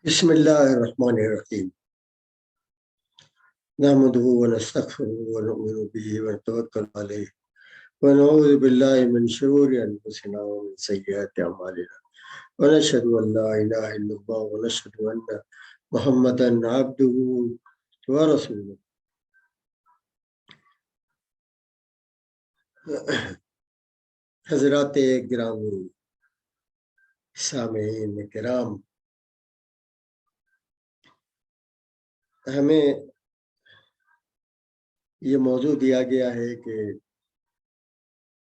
بسم الله الرحمن الرحيم نحمده ونستغفره ونؤمن به ونتوكل عليه ونعوذ بالله من شرور أنفسنا ومن سيئات أعمالنا ونشهد أن لا إله إلا الله ونشهد أن محمدا عبده ورسوله حضرات گرامی سامعین کرام، ہمیں یہ موضوع دیا گیا ہے کہ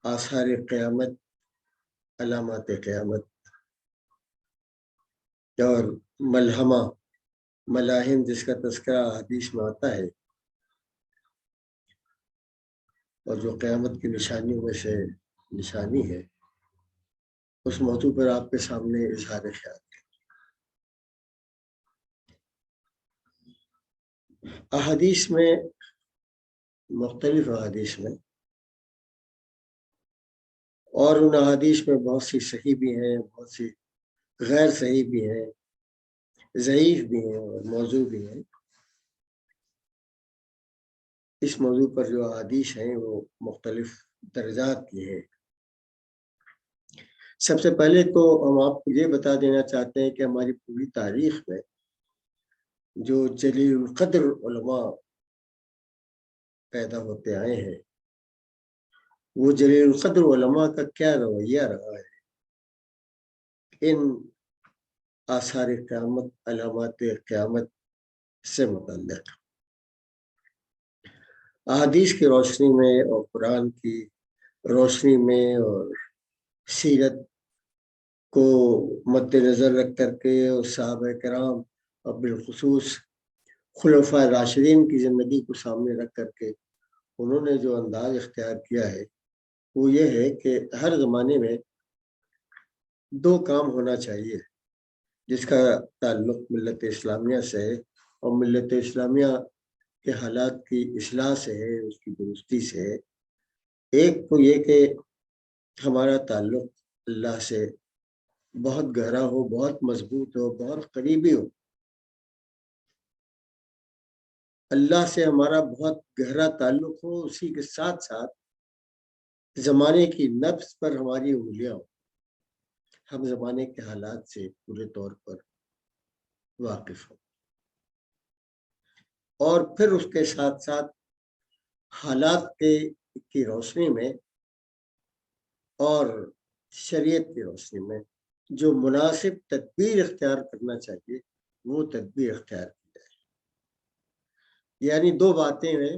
آثار قیامت، علامات قیامت اور ملہمہ ملاحم جس کا تذکرہ حدیث میں آتا ہے اور جو قیامت کی نشانیوں میں سے نشانی ہے، اس موضوع پر آپ کے سامنے اظہار خیال ہے۔ احادیث میں، مختلف احادیث میں، اور ان احادیث میں بہت سی صحیح بھی ہیں، بہت سی غیر صحیح بھی ہیں، ضعیف بھی ہیں اور موضوع بھی ہیں۔ اس موضوع پر جو احادیث ہیں وہ مختلف درجات کی ہیں۔ سب سے پہلے تو ہم آپ کو یہ بتا دینا چاہتے ہیں کہ ہماری پوری تاریخ میں جو جلیل القدر علماء پیدا ہوتے آئے ہیں، وہ جلیل القدر علماء کا کیا رویہ رہا ہے ان آثار قیامت، علامات قیامت سے متعلق۔ احادیث کی روشنی میں اور قرآن کی روشنی میں اور سیرت کو مد نظر رکھ کر کے اور صحابہ کرام اور بالخصوص خلفاء راشدین کی زندگی کو سامنے رکھ کر کے انہوں نے جو انداز اختیار کیا ہے وہ یہ ہے کہ ہر زمانے میں دو کام ہونا چاہیے جس کا تعلق ملت اسلامیہ سے ہے اور ملت اسلامیہ کے حالات کی اصلاح سے ہے، اس کی درستی سے ہے۔ ایک تو یہ کہ ہمارا تعلق اللہ سے بہت گہرا ہو، بہت مضبوط ہو، بہت قریبی ہو۔ اللہ سے ہمارا بہت گہرا تعلق ہو، اسی کے ساتھ ساتھ زمانے کی نبض پر ہماری انگلیاں ہوں، ہم زمانے کے حالات سے پورے طور پر واقف ہوں، اور پھر اس کے ساتھ ساتھ حالات کی روشنی میں اور شریعت کی روشنی میں جو مناسب تدبیر اختیار کرنا چاہیے وہ تدبیر اختیار کی جائے۔ یعنی دو باتیں ہیں،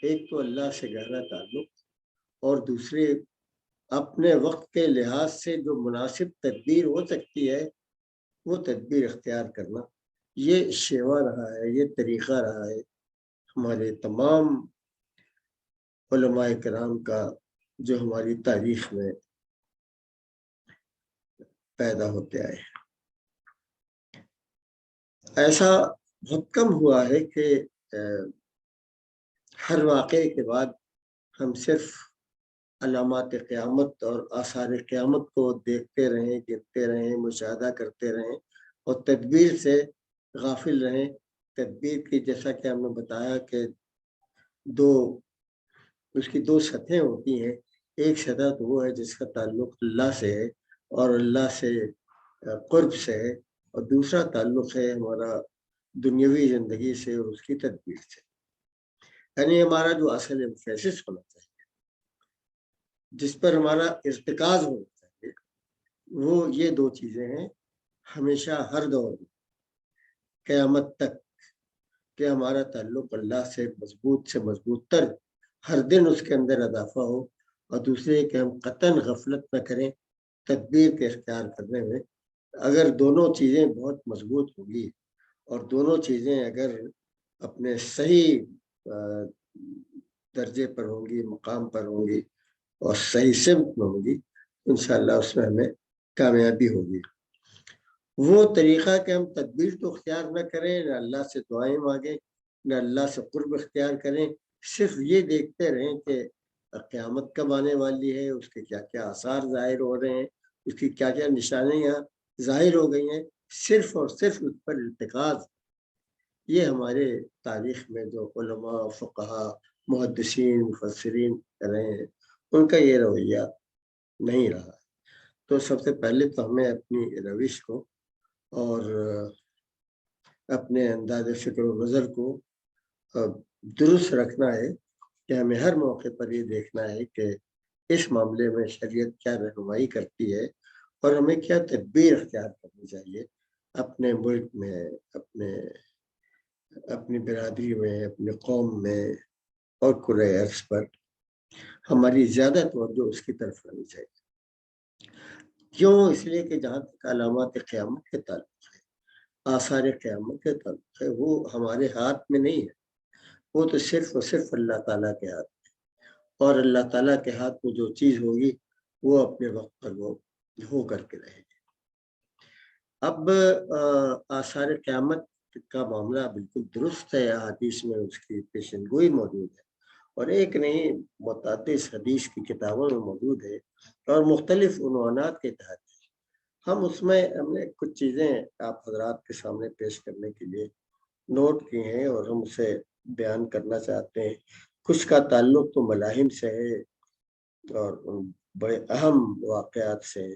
ایک تو اللہ سے گہرا تعلق اور دوسرے اپنے وقت کے لحاظ سے جو مناسب تدبیر ہو سکتی ہے وہ تدبیر اختیار کرنا۔ یہ شیوا رہا ہے، یہ طریقہ رہا ہے ہمارے تمام علماء کرام کا جو ہماری تاریخ میں پیدا ہوتے آئے۔ ایسا بہت کم ہوا ہے کہ ہر واقعے کے بعد ہم صرف علامات قیامت اور آثار قیامت کو دیکھتے رہیں، گنتے رہیں، مشاہدہ کرتے رہیں اور تدبیر سے غافل رہیں۔ تدبیر کی جیسا کہ ہم نے بتایا کہ اس کی دو سطحیں ہوتی ہیں۔ ایک سطح تو وہ ہے جس کا تعلق اللہ سے ہے اور اللہ سے قرب سے ہے، اور دوسرا تعلق ہے ہمارا دنیاوی زندگی سے اور اس کی تدبیر سے۔ یعنی ہمارا جو اصل فیصل ہونا چاہیے، جس پر ہمارا ارتکاز ہونا چاہیے، وہ یہ دو چیزیں ہیں ہمیشہ، ہر دور میں، قیامت تک، کہ ہمارا تعلق اللہ سے مضبوط تر ہر دن اس کے اندر اضافہ ہو، اور دوسرے کہ ہم قطعاً غفلت نہ کریں تدبیر کے اختیار کرنے میں۔ اگر دونوں چیزیں بہت مضبوط ہوگی اور دونوں چیزیں اگر اپنے صحیح درجے پر ہوں گی، مقام پر ہوں گی اور صحیح سمت میں ہوں گی، انشاءاللہ اس میں ہمیں کامیابی ہوگی۔ وہ طریقہ کہ ہم تدبیر تو اختیار نہ کریں، نہ اللہ سے دعائیں مانگیں، نہ اللہ سے قرب اختیار کریں، صرف یہ دیکھتے رہیں کہ قیامت کب آنے والی ہے، اس کے کیا کیا آثار ظاہر ہو رہے ہیں، اس کی کیا کیا نشانیاں ظاہر ہو گئی ہیں، صرف اور صرف اس پر ارتکاز، یہ ہمارے تاریخ میں جو علماء، فقہا، محدثین، مفسرین رہے ہیں ان کا یہ رویہ نہیں رہا۔ تو سب سے پہلے تو ہمیں اپنی روش کو اور اپنے انداز فکر و نظر کو درست رکھنا ہے کہ ہمیں ہر موقع پر یہ دیکھنا ہے کہ اس معاملے میں شریعت کیا رہنمائی کرتی ہے اور ہمیں کیا تدبیر اختیار کرنی چاہیے اپنے ملک میں، اپنی برادری میں، اپنے قوم میں اور کرۂ ارض پر ہماری زیادہ توجہ اس کی طرف ہونی چاہیے۔ کیوں؟ اس لیے کہ جہاں تک علامات قیامت کے تعلق ہے، آثار قیامت کے تعلق ہے، وہ ہمارے ہاتھ میں نہیں ہے، وہ تو صرف اور صرف اللہ تعالیٰ کے ہاتھ میں، اور اللہ تعالیٰ کے ہاتھ میں جو چیز ہوگی وہ اپنے وقت پر وہ ہو کر کے رہے گی۔ اب آثار قیامت کا معاملہ بالکل درست ہے، حدیث میں اس کی پیشن گوئی موجود ہے، اور ایک نہیں متعدد حدیث کی کتابوں میں موجود ہے اور مختلف عنوانات کے تحت ہے۔ ہم نے کچھ چیزیں آپ حضرات کے سامنے پیش کرنے کے لیے نوٹ کی ہیں اور ہم اسے بیان کرنا چاہتے ہیں۔ کچھ کا تعلق تو ملاحم سے ہے اور ان بڑے اہم واقعات سے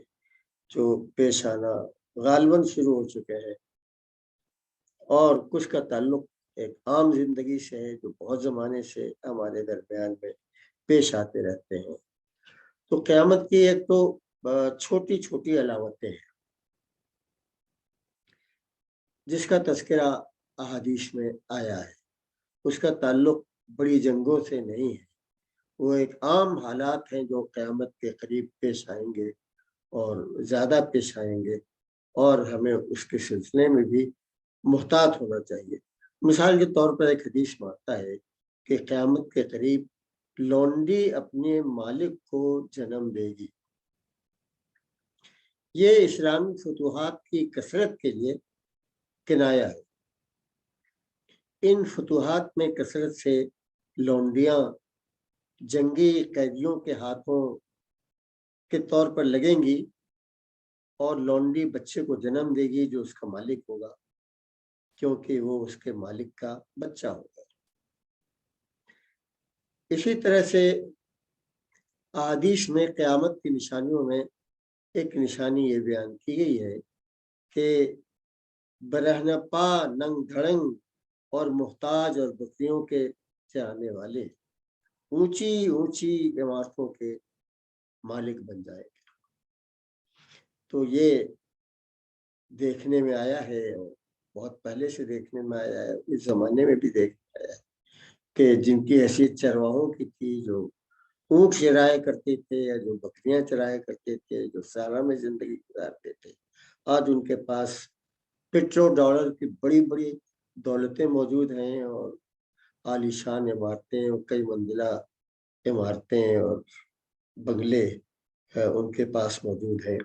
جو پیش آنا غالباً شروع ہو چکے ہیں، اور کچھ کا تعلق ایک عام زندگی سے ہے جو بہت زمانے سے ہمارے درمیان میں پیش آتے رہتے ہیں۔ تو قیامت کی ایک تو چھوٹی چھوٹی علامتیں ہیں جس کا تذکرہ احادیث میں آیا ہے، اس کا تعلق بڑی جنگوں سے نہیں ہے، وہ ایک عام حالات ہیں جو قیامت کے قریب پیش آئیں گے اور زیادہ پیش آئیں گے، اور ہمیں اس کے سلسلے میں بھی محتاط ہونا چاہیے۔ مثال کے طور پر ایک حدیث میں آتا ہے کہ قیامت کے قریب لونڈی اپنے مالک کو جنم دے گی۔ یہ اسلامی فتوحات کی کثرت کے لیے کنایا ہے۔ ان فتوحات میں کثرت سے لونڈیاں جنگی قیدیوں کے ہاتھوں کے طور پر لگیں گی اور لونڈی بچے کو جنم دے گی جو اس کا مالک ہوگا، کیونکہ وہ اس کے مالک کا بچہ ہوگا۔ اسی طرح سے احادیث میں قیامت کی نشانیوں میں ایک نشانی یہ بیان کی گئی ہے کہ برہنہ پا، ننگ دھڑنگ اور محتاج اور بکریوں کے چرانے والے اونچی اونچی عمارتوں کے مالک بن جائے گے۔ تو یہ دیکھنے میں آیا ہے اور بہت پہلے سے دیکھنے میں آیا ہے، اس زمانے میں بھی دیکھنے آیا ہے کہ جن کی حیثیت چرواہوں کی تھی، جو اونٹ چرایا کرتے تھے یا جو بکریاں چرایا کرتے تھے، جو صحرا میں زندگی گزارتے تھے، آج ان کے پاس پیٹرو ڈالر کی بڑی بڑی دولتیں موجود ہیں اور عالیشان عمارتیں اور کئی منزلہ عمارتیں اور بنگلے ان کے پاس موجود ہیں۔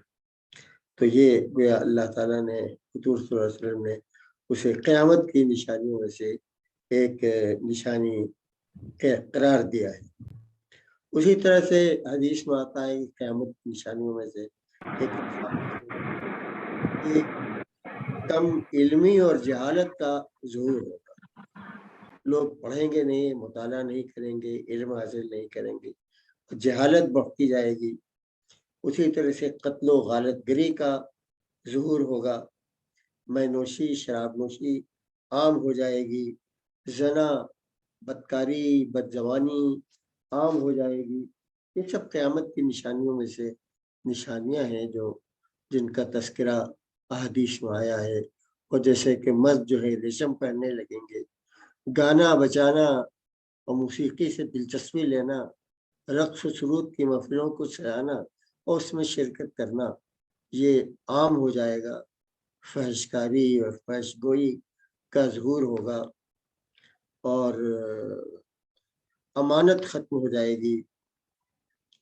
تو یہ گویا اللہ تعالیٰ نے، حضور صلی اللہ علیہ وسلم نے اسے قیامت کی نشانیوں میں سے ایک نشانی قرار دیا ہے۔ اسی طرح سے حدیث میں آتا ہے کہ قیامت کی نشانیوں میں سے ایک کم علمی اور جہالت کا ظہور ہوگا۔ لوگ پڑھیں گے نہیں، مطالعہ نہیں کریں گے، علم حاصل نہیں کریں گے، جہالت بڑھتی جائے گی۔ اسی طرح سے قتل و غارت گری کا ظہور ہوگا، میں نوشی، شراب نوشی عام ہو جائے گی، زنا، بدکاری، بدزبانی عام ہو جائے گی۔ یہ سب قیامت کی نشانیوں میں سے نشانیاں ہیں جن کا تذکرہ احادیث میں آیا ہے۔ اور جیسے کہ مرد جو ہے ریشم پہننے لگیں گے، گانا بجانا اور موسیقی سے دلچسپی لینا، رقص و سرود کی محفلوں کو سجانا اور اس میں شرکت کرنا یہ عام ہو جائے گا۔ فحش کاری اور فحش گوئی کا ظہور ہوگا اور امانت ختم ہو جائے گی،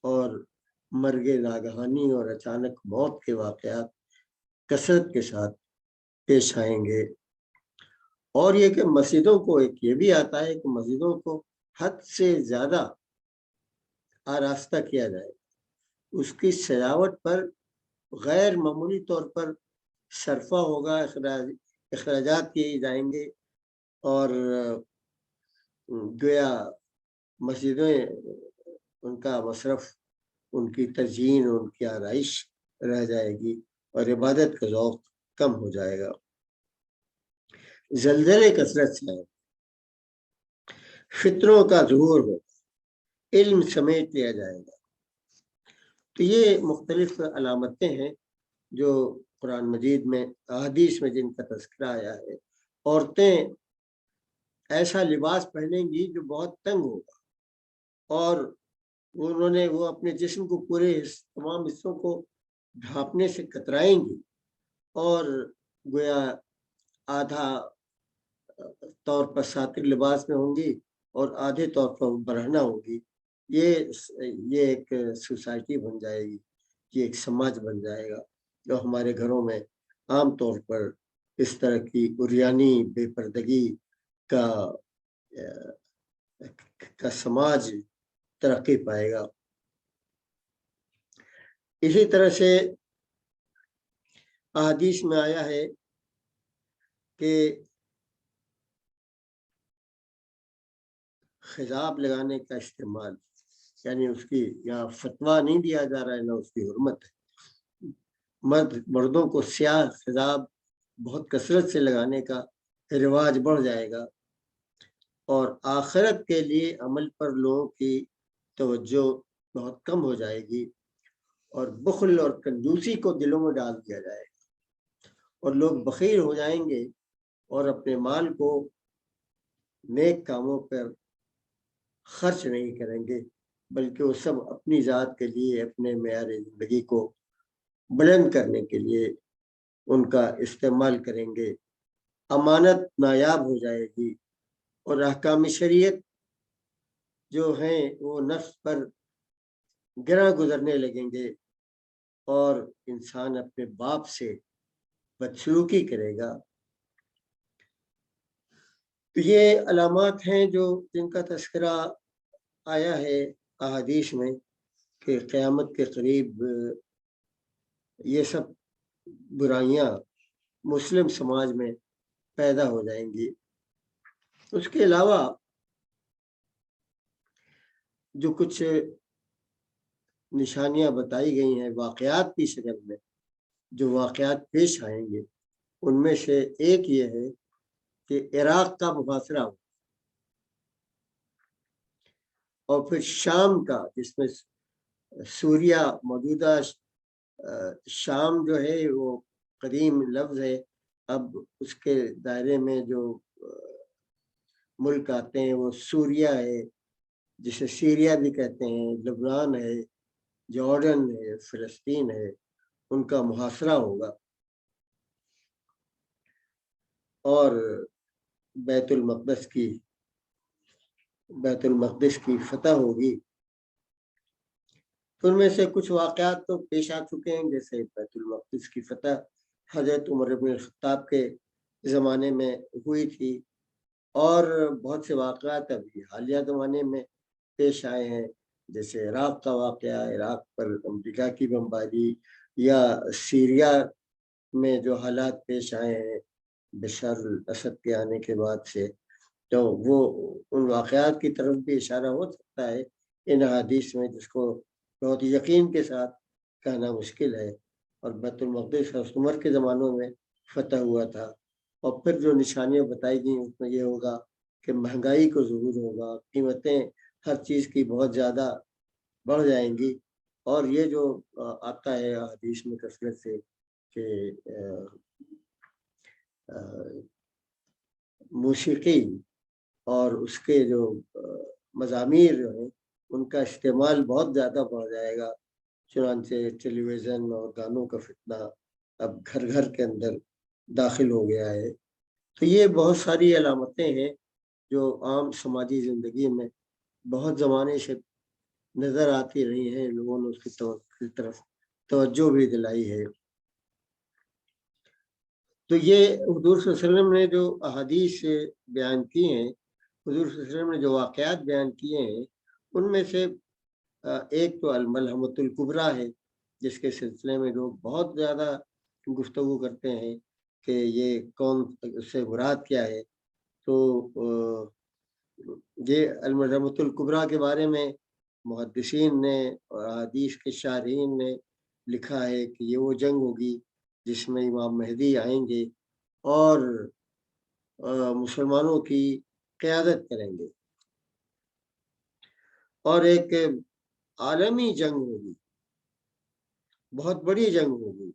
اور مرگ ناگہانی اور اچانک موت کے واقعات کثرت کے ساتھ پیش آئیں گے۔ اور یہ کہ مسجدوں کو ایک یہ بھی آتا ہے کہ مسجدوں کو حد سے زیادہ آراستہ کیا جائے، اس کی سجاوٹ پر غیر معمولی طور پر صرفہ ہوگا، اخراجات کیے جائیں گے، اور گویا مسجدیں ان کا مصرف، ان کی تزئین، ان کی آرائش رہ جائے گی، اور عبادت کا ذوق کم ہو جائے گا۔ زلزلے کثرت سے آئے، فتنوں کا ظہور ہوگا، علم سمیٹ لیا جائے گا۔ تو یہ مختلف علامتیں ہیں جو قرآن مجید میں، احادیث میں جن کا تذکرہ آیا ہے۔ عورتیں ایسا لباس پہنیں گی جو بہت تنگ ہوگا، اور وہ اپنے جسم کو پورے تمام حصوں کو ڈھانپنے سے کترائیں گی، اور گویا آدھا طور پر ساتر لباس میں ہوں گی اور آدھے طور پر برہنہ ہوں گی۔ یہ ایک سوسائٹی بن جائے گی، یہ ایک سماج بن جائے گا، جو ہمارے گھروں میں عام طور پر اس طرح کی عریانی، بے پردگی کا سماج ترقی پائے گا۔ اسی طرح سے احادیث میں آیا ہے کہ خضاب لگانے کا استعمال، یعنی اس کی یہاں فتویٰ نہیں دیا جا رہا ہے، نہ اس کی حرمت ہے۔ مردوں کو سیاہ خضاب بہت کثرت سے لگانے کا رواج بڑھ جائے گا، اور آخرت کے لیے عمل پر لوگوں کی توجہ بہت کم ہو جائے گی، اور بخل اور کنجوسی کو دلوں میں ڈال دیا جائے گا، اور لوگ بخیل ہو جائیں گے اور اپنے مال کو نیک کاموں پر خرچ نہیں کریں گے، بلکہ وہ سب اپنی ذات کے لیے، اپنے معیار زندگی کو بلند کرنے کے لیے ان کا استعمال کریں گے۔ امانت نایاب ہو جائے گی، اور احکام شریعت جو ہیں وہ نفس پر گراں گزرنے لگیں گے، اور انسان اپنے باپ سے بدسلوکی کرے گا۔ تو یہ علامات ہیں جن کا تذکرہ آیا ہے احادیث میں، کہ قیامت کے قریب یہ سب برائیاں مسلم سماج میں پیدا ہو جائیں گی۔ اس کے علاوہ جو کچھ نشانیاں بتائی گئی ہیں واقعات کی شکل میں، جو واقعات پیش آئیں گے، ان میں سے ایک یہ ہے کہ عراق کا محاصرہ ہو، اور پھر شام کا، جس میں سوریہ، موجودہ شام جو ہے وہ قدیم لفظ ہے، اب اس کے دائرے میں جو ملک آتے ہیں وہ سوریہ ہے، جسے سیریا بھی کہتے ہیں، لبنان ہے، جارڈن ہے، فلسطین ہے، ان کا محاصرہ ہوگا، اور بیت المقدس کی فتح ہوگی۔ ان میں سے کچھ واقعات تو پیش آ چکے ہیں، جیسے بیت المقدس کی فتح حضرت عمر بن الخطاب کے زمانے میں ہوئی تھی، اور بہت سے واقعات ابھی حالیہ زمانے میں پیش آئے ہیں، جیسے عراق کا واقعہ، عراق پر امریکہ کی بمباری، یا سیریا میں جو حالات پیش آئے ہیں بشار الاسد کے آنے کے بعد سے، تو وہ ان واقعات کی طرف بھی اشارہ ہو سکتا ہے ان حدیث میں، جس کو بہت یقین کے ساتھ کہنا مشکل ہے۔ اور بیت المقدس عمر کے زمانوں میں فتح ہوا تھا، اور پھر جو نشانیاں بتائی گئی اس میں یہ ہوگا کہ مہنگائی کو ظہور ہوگا، قیمتیں ہر چیز کی بہت زیادہ بڑھ جائیں گی، اور یہ جو آتا ہے حدیث میں کثرت سے کہ موسیقی اور اس کے جو مضامیر جو ہیں ان کا استعمال بہت زیادہ بڑھ جائے گا، چنانچہ ٹیلی ویژن اور گانوں کا فتنہ اب گھر گھر کے اندر داخل ہو گیا ہے۔ تو یہ بہت ساری علامتیں ہیں جو عام سماجی زندگی میں بہت زمانے سے نظر آتی رہی ہیں، لوگوں نے اس کی طرف توجہ بھی دلائی ہے۔ تو یہ حضور صلی اللہ علیہ وسلم نے جو احادیث بیان کی ہیں، حضور صلی اللہ علیہ وسلم نے جو واقعات بیان کیے ہیں، ان میں سے ایک تو الملحمۃ الکبریٰ ہے، جس کے سلسلے میں لوگ بہت زیادہ گفتگو کرتے ہیں کہ یہ کون، اس سے مراد کیا ہے، تو یہ المرحمۃ الکبریٰ کے بارے میں محدثین نے اور حدیث کے شارحین نے لکھا ہے کہ یہ وہ جنگ ہوگی جس میں امام مہدی آئیں گے اور مسلمانوں کی قیادت کریں گے، اور ایک عالمی جنگ ہوگی، بہت بڑی جنگ ہوگی،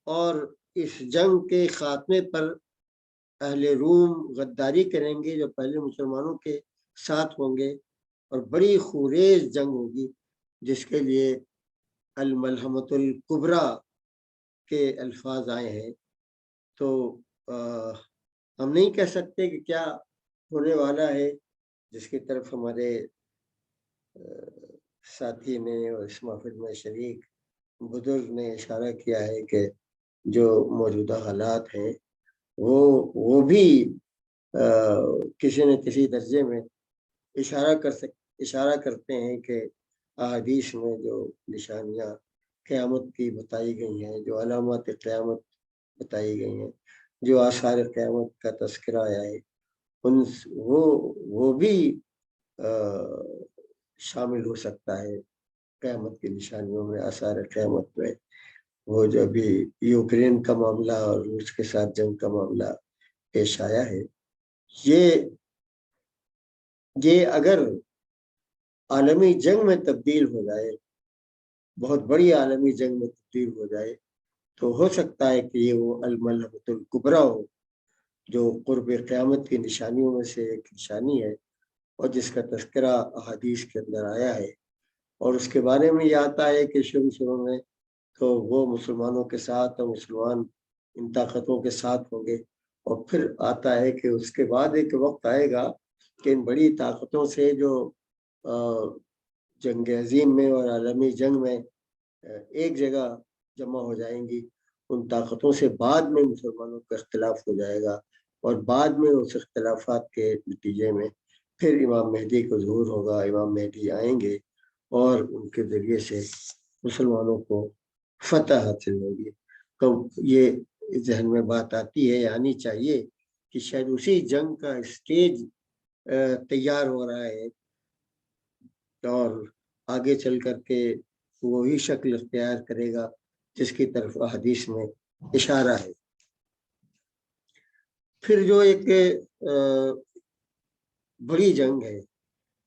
اور اس جنگ کے خاتمے پر اہل روم غداری کریں گے جو پہلے مسلمانوں کے ساتھ ہوں گے، اور بڑی خوریز جنگ ہوگی جس کے لیے الملحمۃ الکبریٰ کے الفاظ آئے ہیں۔ تو ہم نہیں کہہ سکتے کہ کیا ہونے والا ہے، جس کی طرف ہمارے ساتھی نے اور اس محفل میں شریک بزرگ نے اشارہ کیا ہے کہ جو موجودہ حالات ہیں وہ بھی کسی نہ کسی درجے میں اشارہ کرتے ہیں کہ احادیث میں جو نشانیاں قیامت کی بتائی گئی ہیں، جو علامات قیامت بتائی گئی ہیں، جو آثار قیامت کا تذکرہ آیا ہے، وہ بھی شامل ہو سکتا ہے قیامت کی نشانیوں میں، آثار قیامت میں۔ وہ جو ابھی یوکرین کا معاملہ اور روس کے ساتھ جنگ کا معاملہ پیش آیا ہے، یہ اگر عالمی جنگ میں تبدیل ہو جائے، بہت بڑی عالمی جنگ میں تبدیل ہو جائے، تو ہو سکتا ہے کہ یہ وہ الملحمۃ الکبریٰ ہو جو قرب قیامت کی نشانیوں میں سے ایک نشانی ہے، اور جس کا تذکرہ احادیث کے اندر آیا ہے، اور اس کے بارے میں یہ آتا ہے کہ شروع میں تو وہ مسلمانوں کے ساتھ اور مسلمان ان طاقتوں کے ساتھ ہوں گے، اور پھر آتا ہے کہ اس کے بعد ایک وقت آئے گا کہ ان بڑی طاقتوں سے جو جنگ عظیم میں اور عالمی جنگ میں ایک جگہ جمع ہو جائیں گی، ان طاقتوں سے بعد میں مسلمانوں کا اختلاف ہو جائے گا، اور بعد میں اس اختلافات کے نتیجے میں پھر امام مہدی کا ظہور ہوگا، امام مہدی آئیں گے اور ان کے ذریعے سے مسلمانوں کو فتح حاصل ہوگی۔ تو یہ ذہن میں بات آتی ہے، آنی چاہیے کہ شاید اسی جنگ کا اسٹیج تیار ہو رہا ہے، اور آگے چل کر کے وہی شکل اختیار کرے گا جس کی طرف حدیث میں اشارہ ہے۔ پھر جو ایک بڑی جنگ ہے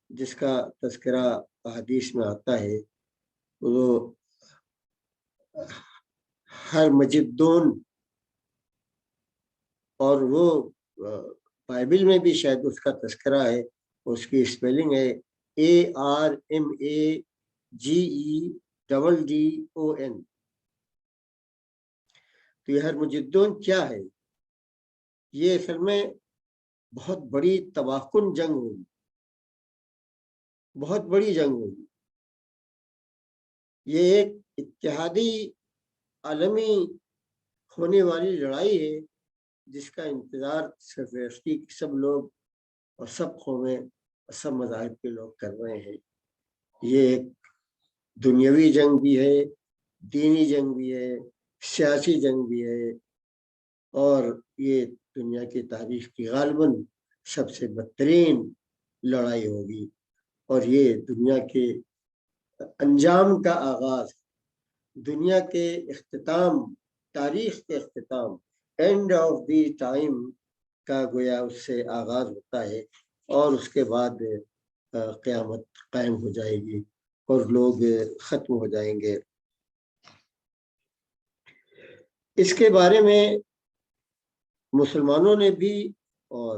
جس کا تذکرہ حدیث میں آتا ہے، وہ ہرمجدون، اور وہ بائبل میں بھی شاید اس کا تذکرہ ہے، اس کی اسپیلنگ ہے ARMAGEDDON۔ تو یہ ہرمجدون کیا ہے؟ یہ اصل میں بہت بڑی تباہ کن جنگ ہوگی، بہت بڑی جنگ ہوگی۔ یہ ایک اتحادی عالمی ہونے والی لڑائی ہے جس کا انتظار صرف سب لوگ اور سب قومیں اور سب مذاہب کے لوگ کر رہے ہیں۔ یہ ایک دنیاوی جنگ بھی ہے، دینی جنگ بھی ہے، سیاسی جنگ بھی ہے، اور یہ دنیا کی تاریخ کی غالباً سب سے بدترین لڑائی ہوگی، اور یہ دنیا کے انجام کا آغاز، دنیا کے اختتام، تاریخ کے اختتام، اینڈ آف دی ٹائم کا گویا اس سے آغاز ہوتا ہے، اور اس کے بعد قیامت قائم ہو جائے گی اور لوگ ختم ہو جائیں گے۔ اس کے بارے میں مسلمانوں نے بھی اور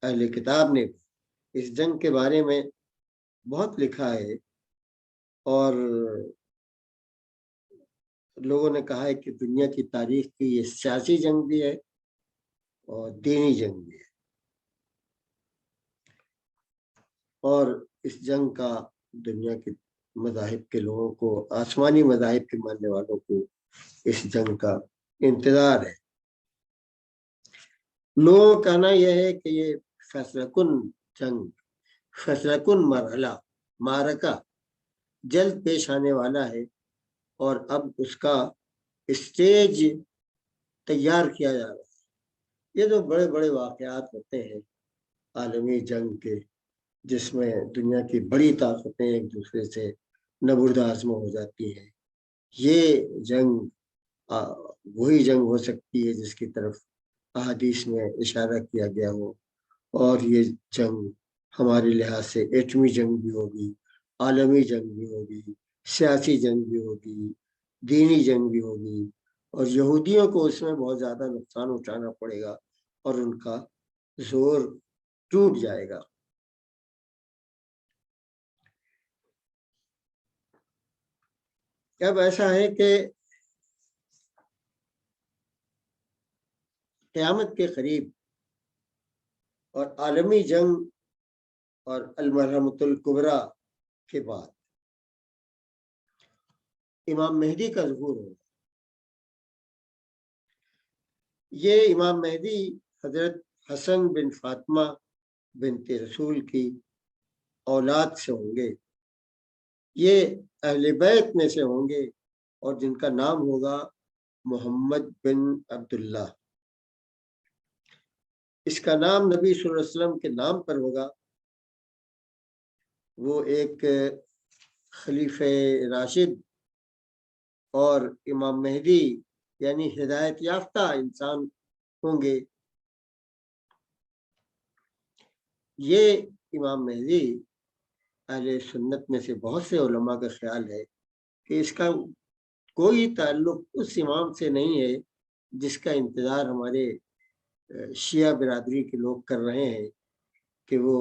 اہل کتاب نے بھی اس جنگ کے بارے میں بہت لکھا ہے، اور لوگوں نے کہا ہے کہ دنیا کی تاریخ کی یہ سیاسی جنگ بھی ہے اور دینی جنگ بھی ہے، اور اس جنگ کا دنیا کے مذاہب کے لوگوں کو، آسمانی مذاہب کے ماننے والوں کو اس جنگ کا انتظار ہے۔ لوگوں کا کہنا یہ ہے کہ یہ فیصلہ کن جنگ، فیصلہ کن مرحلہ، معرکہ جلد پیش آنے والا ہے، اور اب اس کا اسٹیج تیار کیا جا رہا ہے۔ یہ جو بڑے بڑے واقعات ہوتے ہیں عالمی جنگ کے، جس میں دنیا کی بڑی طاقتیں ایک دوسرے سے نبرد آزما ہو جاتی ہیں، یہ جنگ وہی جنگ ہو سکتی ہے جس کی طرف احادیث میں اشارہ کیا گیا ہو، اور یہ جنگ ہمارے لحاظ سے ایٹمی جنگ بھی ہوگی، عالمی جنگ بھی ہوگی، سیاسی جنگ بھی ہوگی، دینی جنگ بھی ہوگی، اور یہودیوں کو اس میں بہت زیادہ نقصان اٹھانا پڑے گا اور ان کا زور ٹوٹ جائے گا۔ اب ایسا ہے کہ قیامت کے قریب اور عالمی جنگ اور المرحمۃ الکبریٰ کے بعد امام مہدی کا ظہور ہوگا۔ یہ امام مہدی حضرت حسن بن فاطمہ بنت رسول کی اولاد سے ہوں گے، یہ اہل بیت میں سے ہوں گے، اور جن کا نام ہوگا محمد بن عبداللہ۔ اس کا نام نبی صلی اللہ علیہ وسلم کے نام پر ہوگا۔ وہ ایک خلیفہ راشد اور امام مہدی یعنی ہدایت یافتہ انسان ہوں گے۔ یہ امام مہدی اہل سنت میں سے بہت سے علماء کا خیال ہے کہ اس کا کوئی تعلق اس امام سے نہیں ہے جس کا انتظار ہمارے شیعہ برادری کے لوگ کر رہے ہیں کہ وہ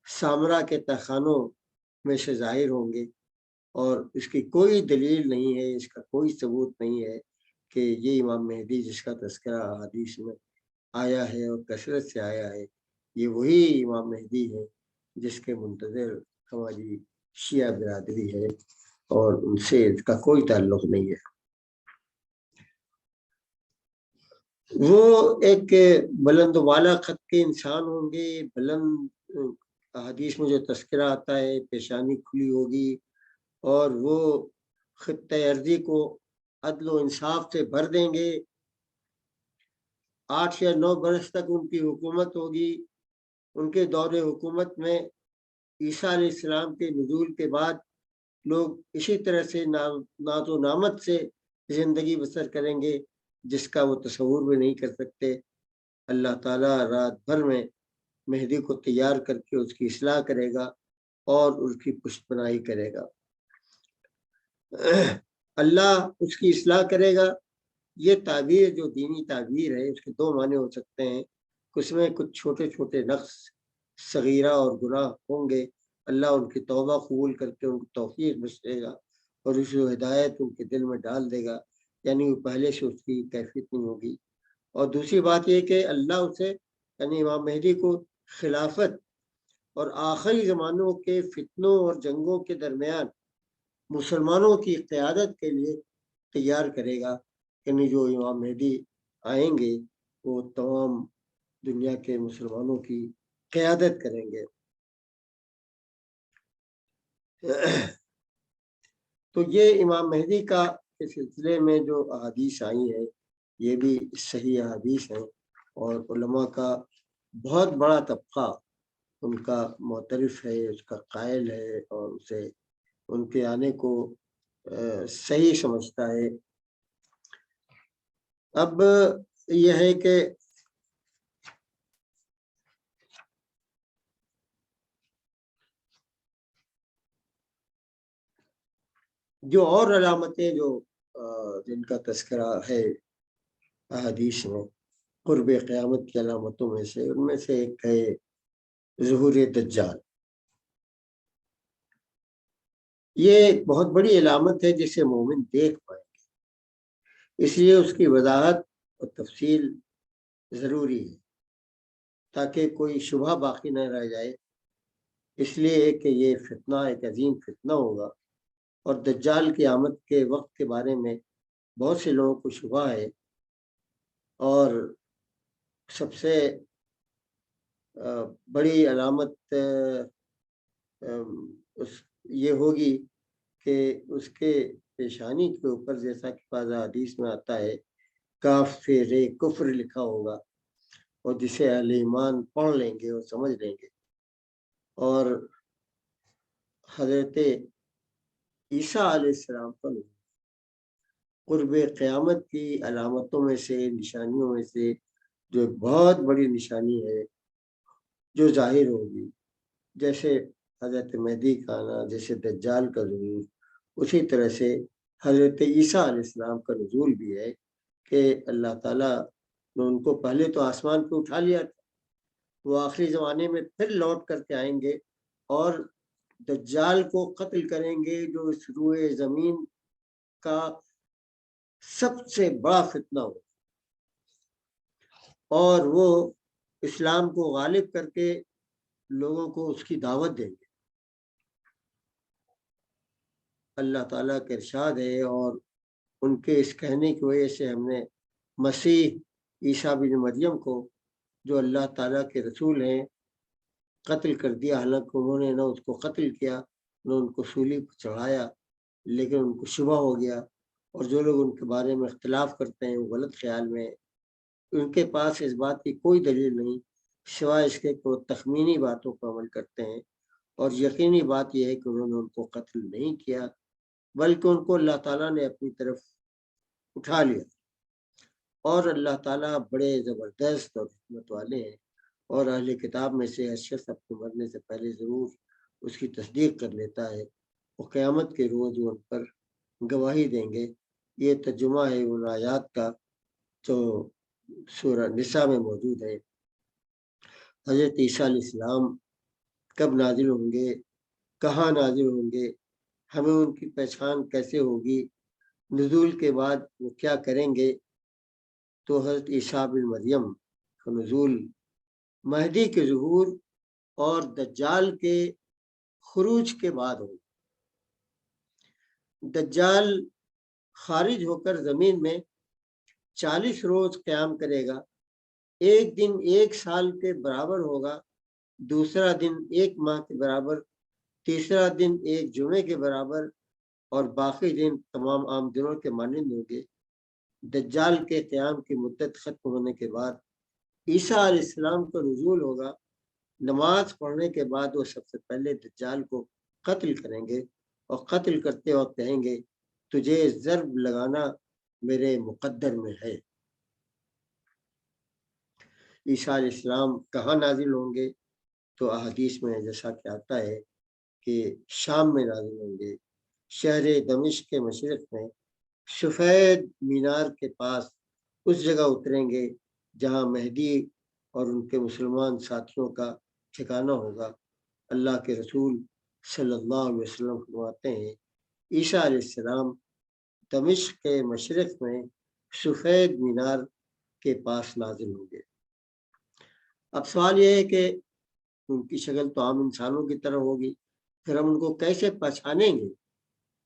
سامرا کے تہخانوں میں سے ظاہر ہوں گے، اور اس کی کوئی دلیل نہیں ہے، اس کا کوئی ثبوت نہیں ہے کہ یہ امام مہدی جس کا تذکرہ حدیث میں آیا ہے اور کثرت سے آیا ہے، یہ وہی امام مہدی ہے جس کے منتظر ہماری شیعہ برادری ہے، اور ان سے اس کا کوئی تعلق نہیں ہے۔ وہ ایک بلند والا خط کے انسان ہوں گے، بلند حدیث میں جو تذکرہ آتا ہے پیشانی کھلی ہوگی، اور وہ خطۂ ارضی کو عدل و انصاف سے بھر دیں گے۔ 8 یا 9 برس تک ان کی حکومت ہوگی۔ ان کے دور حکومت میں عیسیٰ علیہ السلام کے نزول کے بعد لوگ اسی طرح سے ناز و نعمت سے زندگی بسر کریں گے جس کا وہ تصور بھی نہیں کر سکتے۔ اللہ تعالیٰ رات بھر میں مہدی کو تیار کر کے اس کی اصلاح کرے گا اور اس کی پشت پناہی کرے گا۔ اللہ اس کی اصلاح کرے گا، یہ تعبیر جو دینی تعبیر ہے اس کے 2 معنی ہو سکتے ہیں۔ اس میں کچھ چھوٹے چھوٹے نقص صغیرہ اور گناہ ہوں گے، اللہ ان کی توبہ قبول کر کے ان کو توفیق بخشے گا اور اس کو ہدایت ان کے دل میں ڈال دے گا، یعنی وہ پہلے سے اس کی کیفیت نہیں ہوگی۔ اور دوسری بات یہ کہ اللہ اسے یعنی امام مہدی کو خلافت اور آخری زمانوں کے فتنوں اور جنگوں کے درمیان مسلمانوں کی قیادت کے لیے تیار کرے گا، یعنی جو امام مہدی آئیں گے وہ تمام دنیا کے مسلمانوں کی قیادت کریں گے۔ تو یہ امام مہدی کا کے سلسلے میں جو احادیث آئی ہیں یہ بھی صحیح احادیث ہیں، اور علماء کا بہت بڑا طبقہ ان کا معترف ہے، اس کا قائل ہے، اور اسے ان کے آنے کو صحیح سمجھتا ہے۔ اب یہ ہے کہ جو اور علامتیں جو جن کا تذکرہ ہے احادیث میں قرب قیامت کی علامتوں میں سے، ان میں سے ایک ہے ظہور دجال۔ یہ ایک بہت بڑی علامت ہے جسے مومن دیکھ پائے، اس لیے اس کی وضاحت اور تفصیل ضروری ہے تاکہ کوئی شبہ باقی نہ رہ جائے۔ اس لیے کہ یہ فتنہ ایک عظیم فتنہ ہوگا، اور دجال کی آمد کے وقت کے بارے میں بہت سے لوگوں کو شبہ ہے، اور سب سے بڑی علامت یہ ہوگی کہ اس کے پیشانی کے اوپر جیسا کہ بعض حدیث میں آتا ہے کاف سے رے کفر لکھا ہوگا، اور جسے اہل ایمان پڑھ لیں گے اور سمجھ لیں گے۔ اور حضرت عیسیٰ علیہ السلام کا قرب قیامت کی علامتوں میں سے، نشانیوں میں سے جو بہت بڑی نشانی ہے جو ظاہر ہوگی، جیسے حضرت مہدی کا آنا، جیسے دجال کا ظہور، اسی طرح سے حضرت عیسیٰ علیہ السلام کا نزول بھی ہے کہ اللہ تعالیٰ نے ان کو پہلے تو آسمان پہ اٹھا لیا تھا، وہ آخری زمانے میں پھر لوٹ کر کے آئیں گے اور دجال کو قتل کریں گے، جو اس روئے زمین کا سب سے بڑا فتنہ ہو، اور وہ اسلام کو غالب کر کے لوگوں کو اس کی دعوت دیں گے۔ اللہ تعالیٰ کا ارشاد ہے، اور ان کے اس کہنے کی وجہ سے ہم نے مسیح عیسیٰ بن مریم کو، جو اللہ تعالیٰ کے رسول ہیں، قتل کر دیا۔ حالانکہ انہوں نے نہ اس کو قتل کیا، نہ ان کو سولی پر چڑھایا، لیکن ان کو شبہ ہو گیا، اور جو لوگ ان کے بارے میں اختلاف کرتے ہیں وہ غلط خیال میں، ان کے پاس اس بات کی کوئی دلیل نہیں سوائے اس کے کہ وہ تخمینی باتوں پر عمل کرتے ہیں، اور یقینی بات یہ ہے کہ انہوں نے ان کو قتل نہیں کیا، بلکہ ان کو اللہ تعالیٰ نے اپنی طرف اٹھا لیا، اور اللہ تعالیٰ بڑے زبردست اور حکمت والے ہیں، اور اہل کتاب میں سے ہر شخص اپنے مرنے سے پہلے ضرور اس کی تصدیق کر لیتا ہے، وہ قیامت کے روز ان پر گواہی دیں گے۔ یہ ترجمہ ہے ان آیات کا جو سورہ نساء میں موجود ہے۔ حضرت عیسیٰ علیہ السلام کب نازل ہوں گے، کہاں نازل ہوں گے، ہمیں ان کی پہچان کیسے ہوگی، نزول کے بعد وہ کیا کریں گے، تو حضرت عیسیٰ بن مریم کا نزول مہدی کے ظہور اور دجال کے خروج کے بعد ہوگا۔ دجال خارج ہو کر زمین میں 40 روز قیام کرے گا، ایک دن 1 سال کے برابر ہوگا، دوسرا دن 1 ماہ کے برابر، تیسرا دن 1 جمعے کے برابر، اور باقی دن تمام عام دنوں کے مانند ہوں گے۔ دجال کے قیام کی مدت ختم ہونے کے بعد عیسیٰ علیہ السلام کا نزول ہوگا۔ نماز پڑھنے کے بعد وہ سب سے پہلے دجال کو قتل کریں گے، اور قتل کرتے وقت کہیں گے تجھے ضرب لگانا میرے مقدر میں ہے۔ عیسیٰ علیہ السلام کہاں نازل ہوں گے، تو احادیث میں جیسا کہ آتا ہے کہ شام میں نازل ہوں گے، شہر دمشق کے مشرق میں سفید مینار کے پاس اس جگہ اتریں گے جہاں مہدی اور ان کے مسلمان ساتھیوں کا ٹھکانہ ہوگا۔ اللہ کے رسول صلی اللہ علیہ وسلم فرماتے ہیں عیسیٰ علیہ السلام دمشق کے مشرق میں سفید مینار کے پاس نازل ہوں گے۔ اب سوال یہ ہے کہ ان کی شکل تو عام انسانوں کی طرح ہوگی، پھر ہم ان کو کیسے پہچانیں گے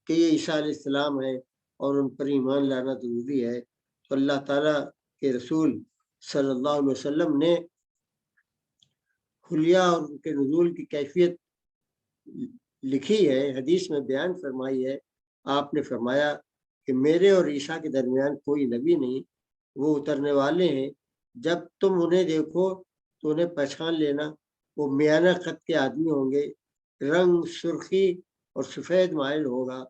کہ یہ عیسیٰ علیہ السلام ہے اور ان پر ایمان لانا ضروری ہے؟ تو اللہ تعالیٰ کے رسول صلی اللہ علیہ وسلم نے حلیہ اور ان کے نزول کی کیفیت لکھی ہے، حدیث میں بیان فرمائی ہے۔ آپ نے فرمایا کہ میرے اور عیسیٰ کے درمیان کوئی نبی نہیں، وہ اترنے والے ہیں، جب تم انہیں دیکھو تو انہیں پہچان لینا، وہ میانہ قد کے آدمی ہوں گے، رنگ سرخی اور سفید مائل ہوگا،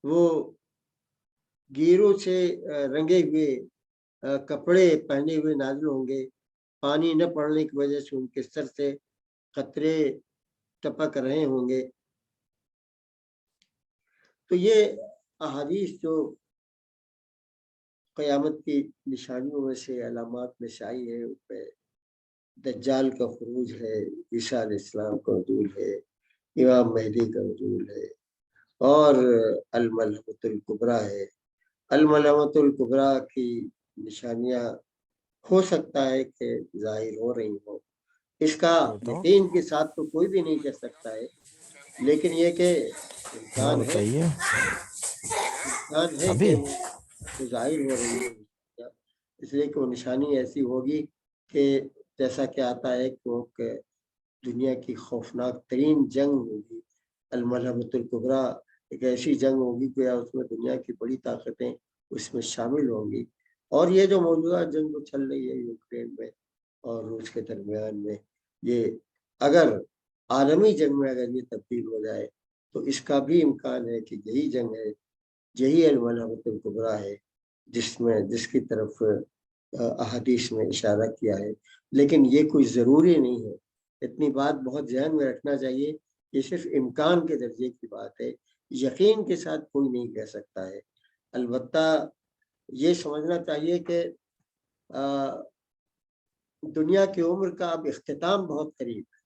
وہ گیروں سے رنگے ہوئے کپڑے پہنے ہوئے نازل ہوں گے، پانی نہ پڑنے کی وجہ سے ان کے سر سے قطرے ٹپک رہے ہوں گے۔ تو یہ احادیث جو قیامت کی نشانیوں میں سے، علامات میں سے آئی ہے، اس پہ دجال کا خروج ہے، عیسیٰ علیہ السلام کا نزول ہے، امام مہدی کا نزول ہے، اور الملحمۃ الکبریٰ ہے۔ الملحمۃ الکبریٰ کی نشانیاں ہو سکتا ہے کہ ظاہر ہو رہی ہوں، اس کا یقین کے ساتھ تو کوئی بھی نہیں کہہ سکتا ہے، لیکن یہ کہ امکان ہے کہ وہ ظاہر ہو رہی ہے، اس لیے کہ وہ نشانی ایسی ہوگی کہ جیسا کہ آتا ہے کہ دنیا کی خوفناک ترین جنگ ہوگی، الملحمۃ الکبریٰ ایک ایسی جنگ ہوگی کہ اس میں دنیا کی بڑی طاقتیں اس میں شامل ہوں گی، اور یہ جو موجودہ جنگ جو چل رہی ہے یوکرین میں اور روس کے درمیان میں، یہ اگر عالمی جنگ میں اگر یہ تبدیل ہو جائے تو اس کا بھی امکان ہے کہ یہی جنگ ہے، یہی الملحمۃ الکبریٰ ہے جس کی طرف احادیث میں اشارہ کیا ہے۔ لیکن یہ کوئی ضروری نہیں ہے، اتنی بات بہت ذہن میں رکھنا چاہیے، یہ صرف امکان کے درجے کی بات ہے، یقین کے ساتھ کوئی نہیں کہہ سکتا ہے۔ البتہ یہ سمجھنا چاہیے کہ دنیا کی عمر کا اب اختتام بہت قریب ہے،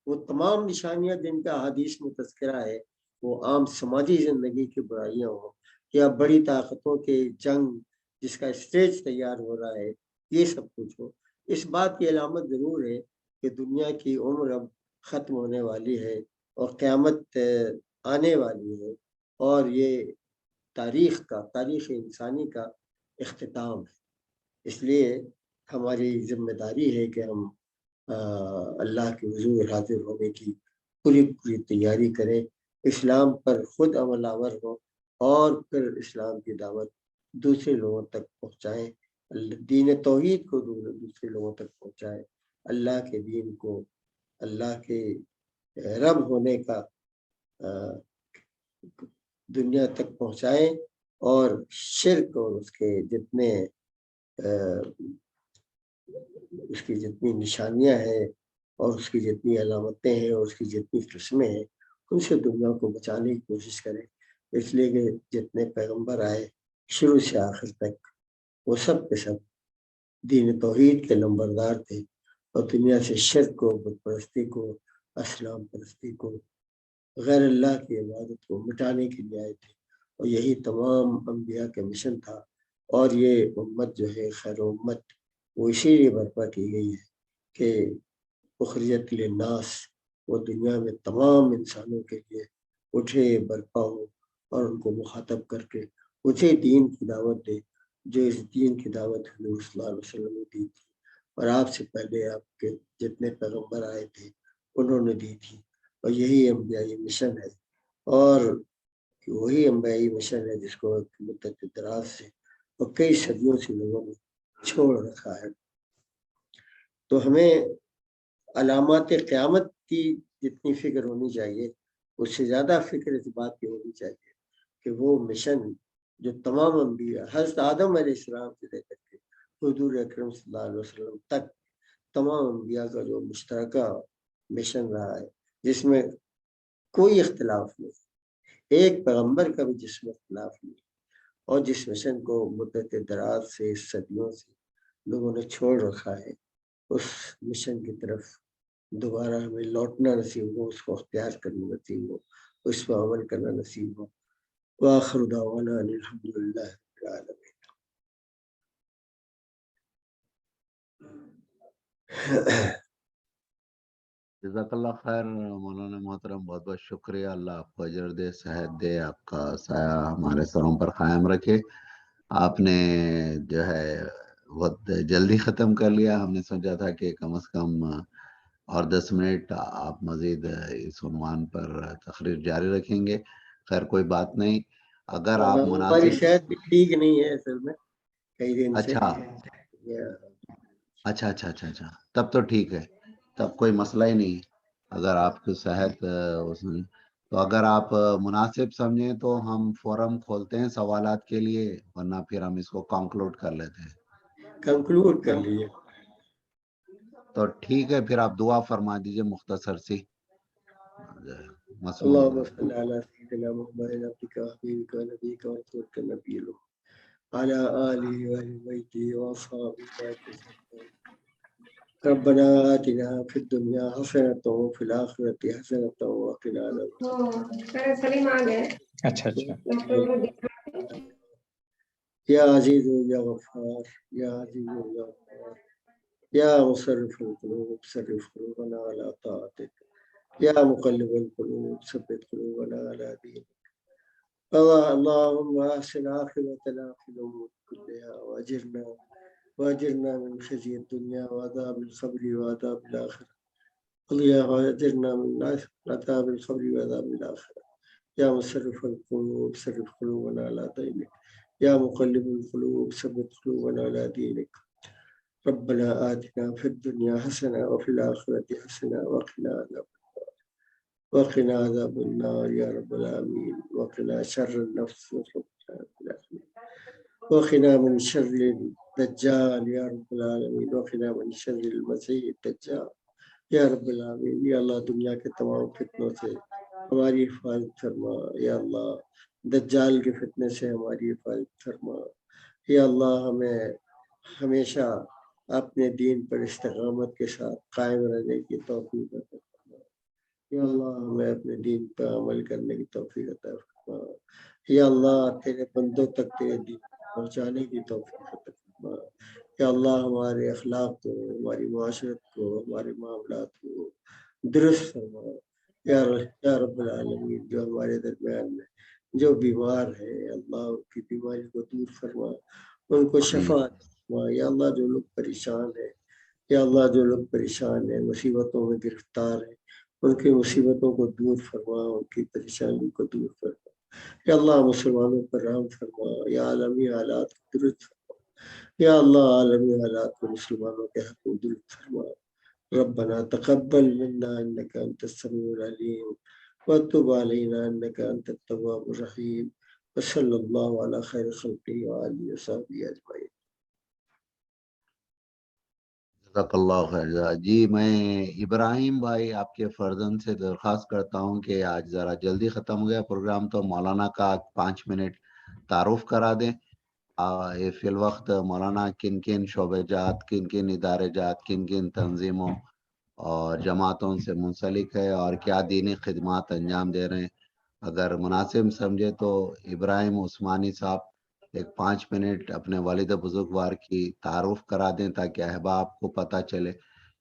وہ تمام نشانیاں جن کا حدیث میں تذکرہ ہے وہ عام سماجی زندگی کی برائیاں ہوں یا بڑی طاقتوں کے جنگ جس کا اسٹیج تیار ہو رہا ہے، یہ سب کچھ ہو، اس بات کی علامت ضرور ہے کہ دنیا کی عمر اب ختم ہونے والی ہے اور قیامت آنے والی ہے، اور یہ تاریخ انسانی کا اختتام ہے۔ اس لیے ہماری ذمہ داری ہے کہ ہم اللہ کے حضور حاضر ہونے کی پوری تیاری کریں، اسلام پر خود عمل آور ہو اور پھر اسلام کی دعوت دوسرے لوگوں تک پہنچائیں، دین توحید کو دوسرے لوگوں تک پہنچائیں، اللہ کے دین کو، اللہ کے رب ہونے کا دنیا تک پہنچائیں، اور شرک اور اس کی جتنی نشانیاں ہیں اور اس کی جتنی علامتیں ہیں اور اس کی جتنی قسمیں ہیں ان سے دنیا کو بچانے کی کوشش کریں۔ اس لیے کہ جتنے پیغمبر آئے شروع سے آخر تک وہ سب کے سب دین توحید کے لمبردار تھے، اور دنیا سے شرک کو، بت پرستی کو، اسلام پرستی کو، غیر اللہ کی عبادت کو مٹانے کے لیے آئے تھے، اور یہی تمام انبیاء کا مشن تھا۔ اور یہ امت جو ہے خیر امت، وہ اسی لیے برپا کی گئی ہے کہ اخرجت للناس، وہ دنیا میں تمام انسانوں کے لیے اٹھے، برپا ہو اور ان کو مخاطب کر کے اسی دین کی دعوت دے جو اس دین کی دعوت حضور صلی اللہ علیہ وسلم نے دی تھی، اور آپ سے پہلے آپ کے جتنے پیغمبر آئے تھے انہوں نے دی تھی، اور یہی انبیائی مشن ہے، اور وہی انبیائی مشن ہے جس کو مدت دراز سے اور کئی صدیوں سے لوگوں نے چھوڑ رکھا ہے۔ تو ہمیں علامات قیامت کی جتنی فکر ہونی چاہیے اس سے زیادہ فکر اس بات کی ہونی چاہیے کہ وہ مشن جو تمام انبیاء حضرت آدم علیہ السلام سے لے کر کے حضور اکرم صلی اللہ علیہ وسلم تک تمام انبیاء کا جو مشترکہ مشن رہا ہے، جس میں کوئی اختلاف نہیں، ایک پیغمبر کا بھی جس میں اختلاف نہیں، اور جس مشن کو مدت دراز سے صدیوں سے لوگوں نے چھوڑ رکھا ہے، اس مشن کی طرف دوبارہ ہمیں لوٹنا نصیب ہو، اس کو اختیار کرنا نصیب ہو، اس پر عمل کرنا نصیب ہو۔ وآخر دعوانا ان الحمدللہ رب العالمین۔ جزاک اللہ خیر مولانا محترم، بہت بہت شکریہ، اللہ آپ کو اجر دے، صحت دے، آپ کا سایہ ہمارے سروں پر قائم رکھے۔ آپ نے جو ہے بہت جلدی ختم کر لیا، ہم نے سوچا تھا کہ کم از کم اور 10 منٹ آپ مزید اس عنوان پر تقریر جاری رکھیں گے۔ خیر کوئی بات نہیں، اگر آپ ہماری مناسب شاید بھی ٹھیک نہیں ہے اصل میں کئی دن سے۔ اچھا اچھا اچھا اچھا اچھا تب تو ٹھیک ہے، تب کوئی مسئلہ ہی نہیں۔ اگر آپ کی صحت تو اگر آپ مناسب سمجھیں تو ہم فورم کھولتے ہیں سوالات کے لیے، ورنہ پھر ہم اس کو کنکلوڈ کر لیتے ہیں۔ کنکلوڈ کر لیجیے۔ تو ٹھیک ہے، پھر آپ دعا فرما دیجئے مختصر سی۔ اللهم صل على سيدنا محمد عبدك وحبيبك ونبيك ورسولك النبي له على آله وأهل بيته وأصحابه ربنا آتنا في الدنيا حسنة وفي الآخرة حسنة وقنا عذاب النار۔ اچھا يا عزيز يا غفار يا عزيز يا غفار يا مصرف القلوب صرف قلوبنا على طاعتك، يا مقلب القلوب ثبت قلوبنا على دينك، اللهم أحسن عاقبتنا في الأمور كلها وأجرنا من خزي الدنيا وعذاب القبر وعذاب الآخرة يا هاجرنا من الناس عذاب القبر وعذاب الآخرة يا مصرف القلوب صرف قلوبنا على دينك يا مقلب القلوب ثبت قلوبنا على دينك ربنا آتنا في الدنيا حسنة وفي الآخرة حسنة وقنا عذاب النار يا رب العالمين وقنا شر النفس وقنا من شر الدجال يا رب العالمين وقنا من شر المسيح الدجال یا رب العالمین. یا اللہ دنیا کے تمام فتنوں سے ہماری حفاظت فرما. یا اللہ دجال کے فتنے سے ہماری حفاظت فرما. یا اللہ ہمیں ہمیشہ اپنے دین پر استقامت کے ساتھ قائم رہنے کی توفیق عطا فرما. یا اللہ ہمیں اپنے دین پر عمل کرنے کی توفیق عطا فرما. یا اللہ تیرے بندوں تک تیرے دین پہنچانے کی توفیق عطا فرما. یا اللہ ہمارے اخلاق کو، ہماری معاشرت کو، ہمارے معاملات کو درست فرما. یا رب العالمین جو ہمارے درمیان میں جو بیمار ہے اللہ ان کی بیماری کو دور فرما، ان کو شفا فرما. یا اللہ جو لوگ پریشان ہیں، یا اللہ جو لوگ پریشان ہیں مصیبتوں میں گرفتار ہیں ان کی مصیبتوں کو دور فرما، ان کی پریشانی کو دور فرما. یا اللہ مسلمانوں پر رحم فرما. یا عالمی حالات کو درست فرما. یا اللہ عالمی حالات کو مسلمانوں کے حق میں درست فرما. ربنا تقبل منا انك انت السميع العليم وتب علينا انك انت التواب الرحيم وصلى الله على خير خلقه وآله وصحبه اجمعين. جزاک اللہ خیر. جی میں ابراہیم بھائی آپ کے فرزند سے درخواست کرتا ہوں کہ آج ذرا جلدی ختم ہو گیا پروگرام، تو مولانا کا 5 منٹ تعارف کرا دیں. فی الوقت مولانا کن کن شعبے جات، کن کن ادارے جات، کن کن تنظیموں اور جماعتوں سے منسلک ہے اور کیا دینی خدمات انجام دے رہے ہیں، اگر مناسب سمجھے تو ابراہیم عثمانی صاحب ایک 5 منٹ اپنے والد بزرگوار کی تعارف کرا دیں تاکہ احباب کو پتہ چلے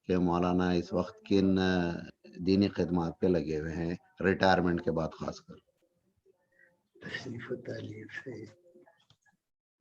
کہ مولانا اس وقت کن دینی خدمات پہ لگے ہوئے ہیں ریٹائرمنٹ کے بعد خاص کر. تشریف و تعلیف ہے.